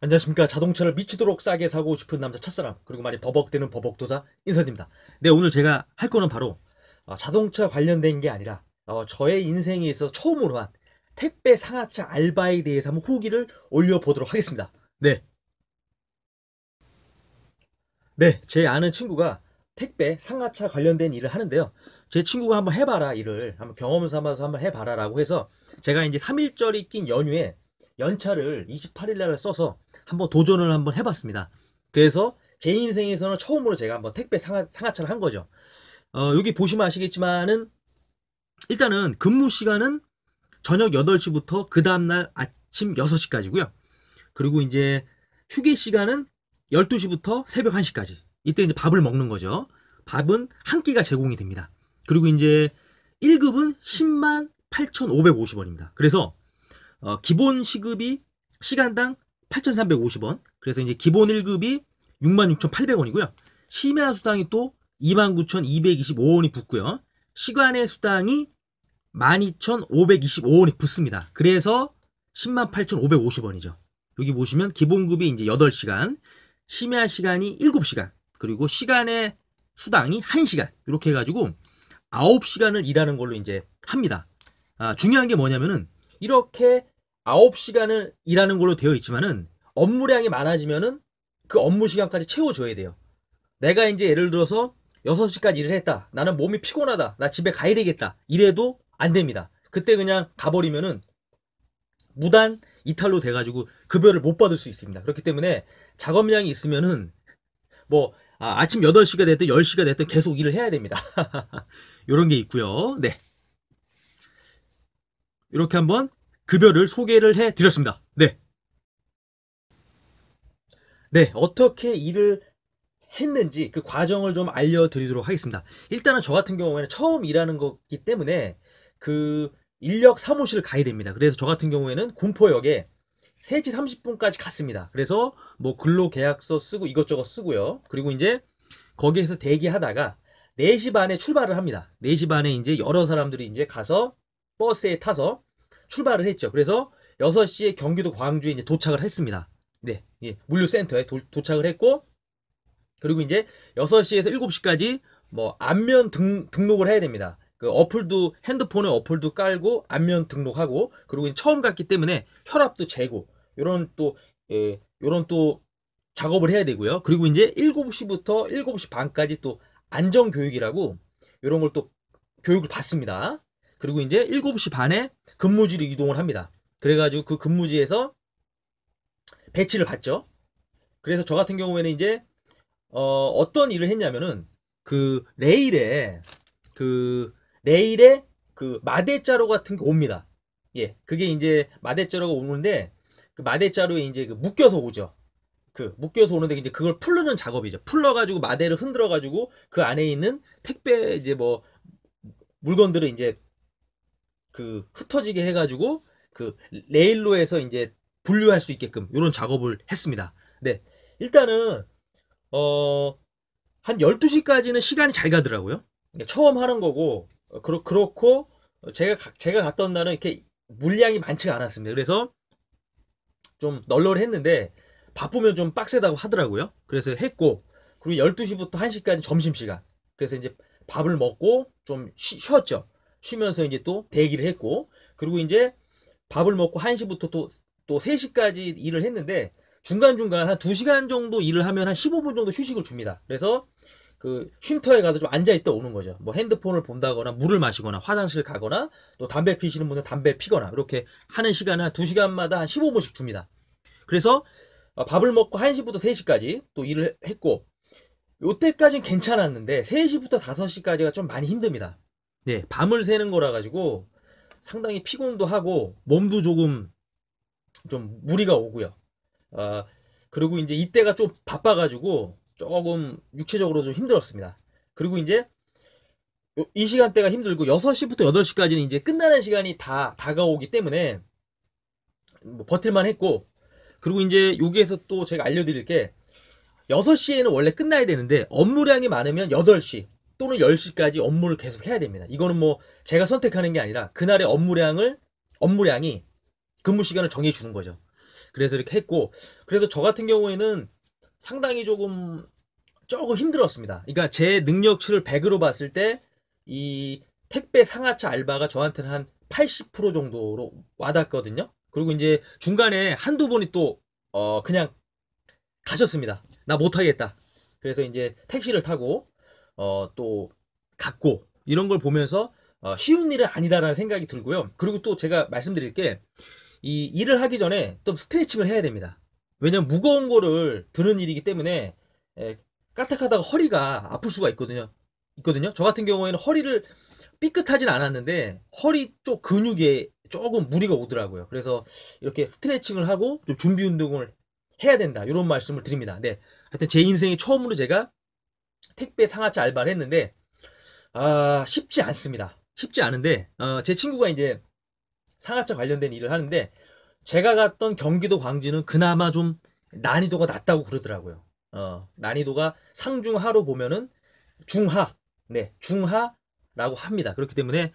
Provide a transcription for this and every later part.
안녕하십니까. 자동차를 미치도록 싸게 사고 싶은 남자 첫사람, 그리고 많이 버벅대는 버벅도사 인선입니다. 네, 오늘 제가 할 거는 바로 자동차 관련된 게 아니라 저의 인생에 있어서 처음으로 한 택배 상하차 알바에 대해서 한번 후기를 올려보도록 하겠습니다. 네, 네, 제 아는 친구가 택배 상하차 관련된 일을 하는데요. 제 친구가 한번 해봐라, 일을 한번 경험 삼아서 한번 해봐라라고 해서 제가 이제 3일절이 낀 연휴에 연차를 28일 날을 써서 한번 도전을 한번 해봤습니다. 그래서 제 인생에서는 처음으로 제가 한번 택배 상하차를 한 거죠. 여기 보시면 아시겠지만은 일단은 근무 시간은 저녁 8시부터 그 다음날 아침 6시까지고요. 그리고 이제 휴게 시간은 12시부터 새벽 1시까지. 이때 이제 밥을 먹는 거죠. 밥은 한 끼가 제공이 됩니다. 그리고 이제 1급은 10만 8,550원입니다. 그래서 기본 시급이 시간당 8,350원. 그래서 이제 기본 1급이 66,800원이고요. 심야 수당이 또 29,225원이 붙고요. 시간의 수당이 12,525원이 붙습니다. 그래서 108,550원이죠. 여기 보시면 기본급이 이제 8시간, 심야 시간이 7시간, 그리고 시간의 수당이 1시간. 이렇게 해가지고 9시간을 일하는 걸로 이제 합니다. 중요한 게 뭐냐면은 이렇게 9시간을 일하는 걸로 되어 있지만은 업무량이 많아지면은 그 업무 시간까지 채워줘야 돼요. 내가 이제 예를 들어서 6시까지 일을 했다. 나는 몸이 피곤하다. 나 집에 가야 되겠다. 이래도 안 됩니다. 그때 그냥 가버리면은 무단 이탈로 돼가지고 급여를 못 받을 수 있습니다. 그렇기 때문에 작업량이 있으면은 뭐 아침 8시가 됐든 10시가 됐든 계속 일을 해야 됩니다. 이런 게 있고요. 네. 이렇게 한번 급여를 소개를 해 드렸습니다. 네. 네. 어떻게 일을 했는지 그 과정을 좀 알려드리도록 하겠습니다. 일단은 저 같은 경우에는 처음 일하는 거기 때문에 그 인력 사무실을 가야 됩니다. 그래서 저 같은 경우에는 군포역에 3시 30분까지 갔습니다. 그래서 뭐 근로계약서 쓰고 이것저것 쓰고요. 그리고 이제 거기에서 대기하다가 4시 반에 출발을 합니다. 4시 반에 이제 여러 사람들이 이제 가서 버스에 타서 출발을 했죠. 그래서 6시에 경기도 광주에 이제 도착을 했습니다. 네, 예, 물류센터에 도착을 했고, 그리고 이제 6시에서 7시까지 뭐 안면 등록을 해야 됩니다. 그 어플도 핸드폰에 어플도 깔고 안면 등록하고, 그리고 처음 갔기 때문에 혈압도 재고 요런 또 요런 또 작업을 해야 되고요. 그리고 이제 7시부터 7시 반까지 또 안전 교육이라고 요런 걸 또 교육을 받습니다. 그리고 이제 7시 반에 근무지로 이동을 합니다. 그래가지고 그 근무지에서 배치를 받죠. 그래서 저 같은 경우에는 이제 어떤 일을 했냐면은 그 레일에 그 마대자루 같은 게 옵니다. 예, 그게 이제 마대자루가 오는데 그 마대자루에 이제 그 묶여서 오죠. 그 묶여서 오는데 이제 그걸 풀르는 작업이죠. 풀러가지고 마대를 흔들어가지고 그 안에 있는 택배 이제 뭐 물건들을 이제 그 흩어지게 해가지고 그 레일로에서 이제 분류할 수 있게끔 이런 작업을 했습니다. 네, 일단은 어, 한 12시까지는 시간이 잘 가더라고요. 처음 하는 거고, 그렇고, 제가 갔던 날은 이렇게 물량이 많지가 않았습니다. 그래서 좀 널널했는데, 바쁘면 좀 빡세다고 하더라고요. 그래서 했고, 그리고 12시부터 1시까지 점심시간. 그래서 이제 밥을 먹고 좀 쉬었죠. 쉬면서 이제 또 대기를 했고, 그리고 이제 밥을 먹고 1시부터 또 3시까지 일을 했는데, 중간중간 한 2시간 정도 일을 하면 한 15분 정도 휴식을 줍니다. 그래서 그 쉼터에 가서 좀 앉아있다 오는 거죠. 뭐 핸드폰을 본다거나 물을 마시거나 화장실 가거나 또 담배 피시는 분은 담배 피거나 이렇게 하는 시간은 한 2시간마다 한 15분씩 줍니다. 그래서 밥을 먹고 1시부터 3시까지 또 일을 했고, 요때까지는 괜찮았는데 3시부터 5시까지가 좀 많이 힘듭니다. 네, 밤을 새는 거라 가지고 상당히 피곤도 하고 몸도 조금 좀 무리가 오고요. 어, 그리고 이제 이때가 좀 바빠가지고 조금 육체적으로 좀 힘들었습니다. 그리고 이제 이 시간대가 힘들고 6시부터 8시까지는 이제 끝나는 시간이 다 다가오기 때문에 뭐 버틸만 했고, 그리고 이제 여기에서 또 제가 알려드릴 게 6시에는 원래 끝나야 되는데 업무량이 많으면 8시 또는 10시까지 업무를 계속 해야 됩니다. 이거는 뭐 제가 선택하는 게 아니라 그날의 업무량이 근무 시간을 정해 주는 거죠. 그래서 이렇게 했고, 그래서 저 같은 경우에는 상당히 조금 힘들었습니다. 그러니까 제 능력치를 100으로 봤을 때 이 택배 상하차 알바가 저한테는 한 80% 정도로 와닿거든요. 그리고 이제 중간에 한두 분이 또 그냥 가셨습니다. 나 못하겠다. 그래서 이제 택시를 타고 또 갔고, 이런 걸 보면서 쉬운 일은 아니다라는 생각이 들고요. 그리고 또 제가 말씀드릴 게, 이 일을 하기 전에 또 스트레칭을 해야 됩니다. 왜냐면 무거운 거를 드는 일이기 때문에 까딱하다가 허리가 아플 수가 있거든요. 저 같은 경우에는 허리를 삐끗하진 않았는데 허리 쪽 근육에 조금 무리가 오더라고요. 그래서 이렇게 스트레칭을 하고 좀 준비 운동을 해야 된다, 이런 말씀을 드립니다. 네, 하여튼 제 인생에 처음으로 제가 택배 상하차 알바를 했는데 쉽지 않습니다. 쉽지 않은데 제 친구가 이제 상하차 관련된 일을 하는데, 제가 갔던 경기도 광주는 그나마 좀 난이도가 낮다고 그러더라고요. 난이도가 상중하로 보면은 중하, 네, 중하라고 합니다. 그렇기 때문에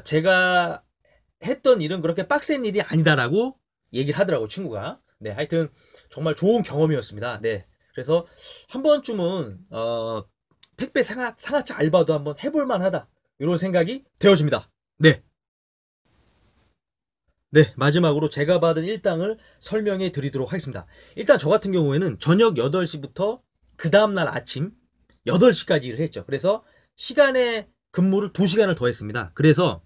제가 했던 일은 그렇게 빡센 일이 아니다라고 얘기를 하더라고, 친구가. 네, 하여튼 정말 좋은 경험이었습니다. 네, 그래서 한 번쯤은 택배 상하차 알바도 한번 해볼 만하다, 이런 생각이 되어집니다. 네. 네, 마지막으로 제가 받은 일당을 설명해 드리도록 하겠습니다. 일단 저 같은 경우에는 저녁 8시부터 그 다음날 아침 8시까지 일을 했죠. 그래서 시간의 근무를 2시간을 더 했습니다. 그래서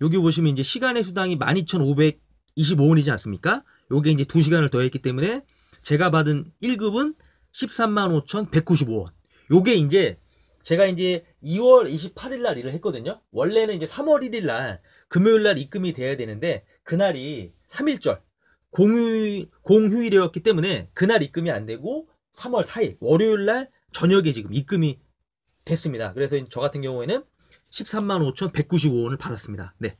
여기 보시면 이제 시간의 수당이 12,525원이지 않습니까? 요게 이제 2시간을 더 했기 때문에 제가 받은 1급은 135,195원. 요게 이제 제가 이제 2월 28일 날 일을 했거든요. 원래는 이제 3월 1일 날 금요일 날 입금이 돼야 되는데, 그날이 3일절 공휴일이었기 때문에 그날 입금이 안 되고 3월 4일 월요일 날 저녁에 지금 입금이 됐습니다. 그래서 저 같은 경우에는 135,195원을 받았습니다. 네.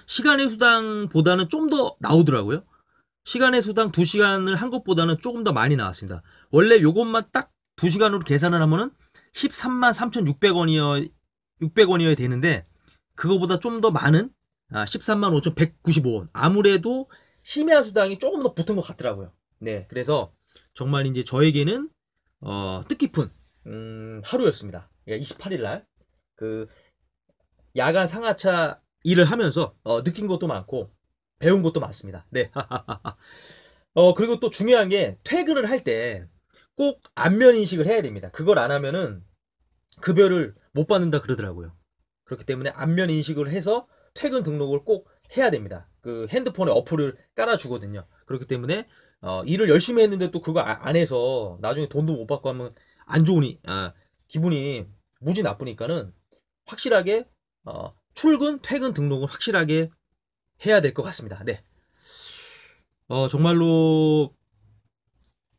시간의 수당보다는 좀 더 나오더라고요. 시간의 수당 2시간을 한 것보다는 조금 더 많이 나왔습니다. 원래 요것만 딱 2시간으로 계산을 하면은 133,600원이어야 되는데, 그거보다 좀 더 많은 135,195원. 아무래도 심야 수당이 조금 더 붙은 것 같더라고요. 네, 그래서 정말 이제 저에게는 뜻깊은 하루였습니다. 28일 날 그 야간 상하차 일을 하면서 느낀 것도 많고 배운 것도 많습니다. 네. 그리고 또 중요한 게, 퇴근을 할 때 꼭 안면 인식을 해야 됩니다. 그걸 안 하면은 급여를 못 받는다 그러더라고요. 그렇기 때문에 안면 인식을 해서 퇴근 등록을 꼭 해야 됩니다. 그 핸드폰에 어플을 깔아주거든요. 그렇기 때문에 일을 열심히 했는데 또 그거 안 해서 나중에 돈도 못 받고 하면 안 좋으니 기분이 무지 나쁘니까는 확실하게 출근 퇴근 등록은 확실하게 해야 될 것 같습니다. 네. 정말로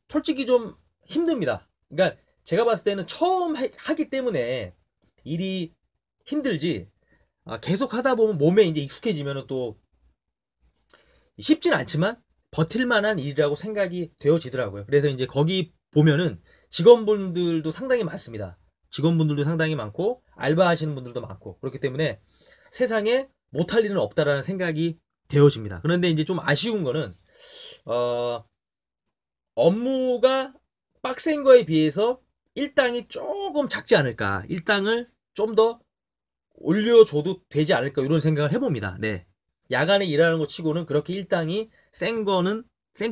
솔직히 좀 힘듭니다. 그러니까 제가 봤을 때는 처음 하기 때문에 일이 힘들지, 계속 하다 보면 몸에 이제 익숙해지면 또 쉽진 않지만 버틸만한 일이라고 생각이 되어지더라고요. 그래서 이제 거기 보면은 직원분들도 상당히 많습니다. 직원분들도 상당히 많고 알바하시는 분들도 많고, 그렇기 때문에 세상에 못할 일은 없다라는 생각이 되어집니다. 그런데 이제 좀 아쉬운 거는 업무가 빡센 거에 비해서 일당이 조금 작지 않을까, 일당을 좀 더 올려줘도 되지 않을까, 이런 생각을 해봅니다. 네. 야간에 일하는 것 치고는 그렇게 일당이 센 거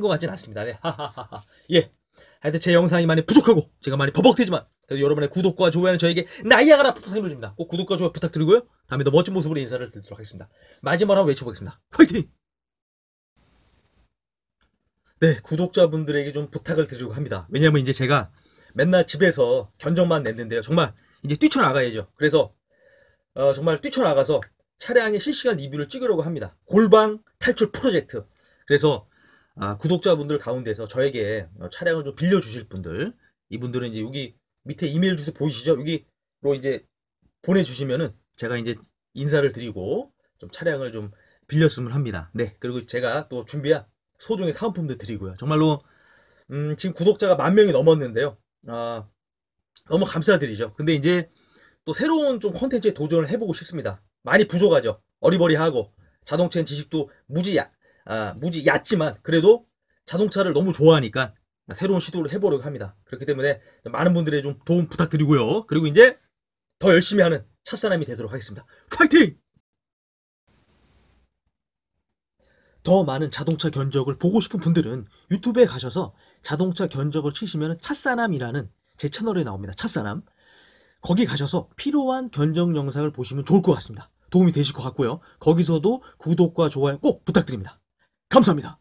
같진 않습니다. 네. 하하하하. 예. 하여튼 제 영상이 많이 부족하고 제가 많이 버벅대지만, 그래도 여러분의 구독과 좋아요는 저에게 나이아가라 힘을 줍니다. 꼭 구독과 좋아요 부탁드리고요. 다음에 더 멋진 모습으로 인사를 드리도록 하겠습니다. 마지막으로 한번 외쳐보겠습니다. 화이팅! 네, 구독자분들에게 좀 부탁을 드리려고 합니다. 왜냐면 이제 제가 맨날 집에서 견적만 냈는데요. 정말 이제 뛰쳐나가야죠. 그래서 정말 뛰쳐나가서 차량의 실시간 리뷰를 찍으려고 합니다. 골방 탈출 프로젝트. 그래서 구독자분들 가운데서 저에게 차량을 좀 빌려주실 분들, 이분들은 이제 여기 밑에 이메일 주소 보이시죠? 여기로 이제 보내주시면은 제가 이제 인사를 드리고 좀 차량을 좀 빌렸으면 합니다. 네, 그리고 제가 또 준비한 소정의 사은품도 드리고요. 정말로 지금 구독자가 10,000명이 넘었는데요. 너무 감사드리죠. 근데 이제 또 새로운 좀 콘텐츠에 도전을 해보고 싶습니다. 많이 부족하죠. 어리버리하고 자동차엔 지식도 무지 무지 얕지만 그래도 자동차를 너무 좋아하니까 새로운 시도를 해보려고 합니다. 그렇기 때문에 많은 분들의 좀 도움 부탁드리고요. 그리고 이제 더 열심히 하는 첫사람이 되도록 하겠습니다. 파이팅! 더 많은 자동차 견적을 보고 싶은 분들은 유튜브에 가셔서 자동차 견적을 치시면 찻사남이라는 제 채널에 나옵니다. 찻사남. 거기 가셔서 필요한 견적 영상을 보시면 좋을 것 같습니다. 도움이 되실 것 같고요. 거기서도 구독과 좋아요 꼭 부탁드립니다. 감사합니다.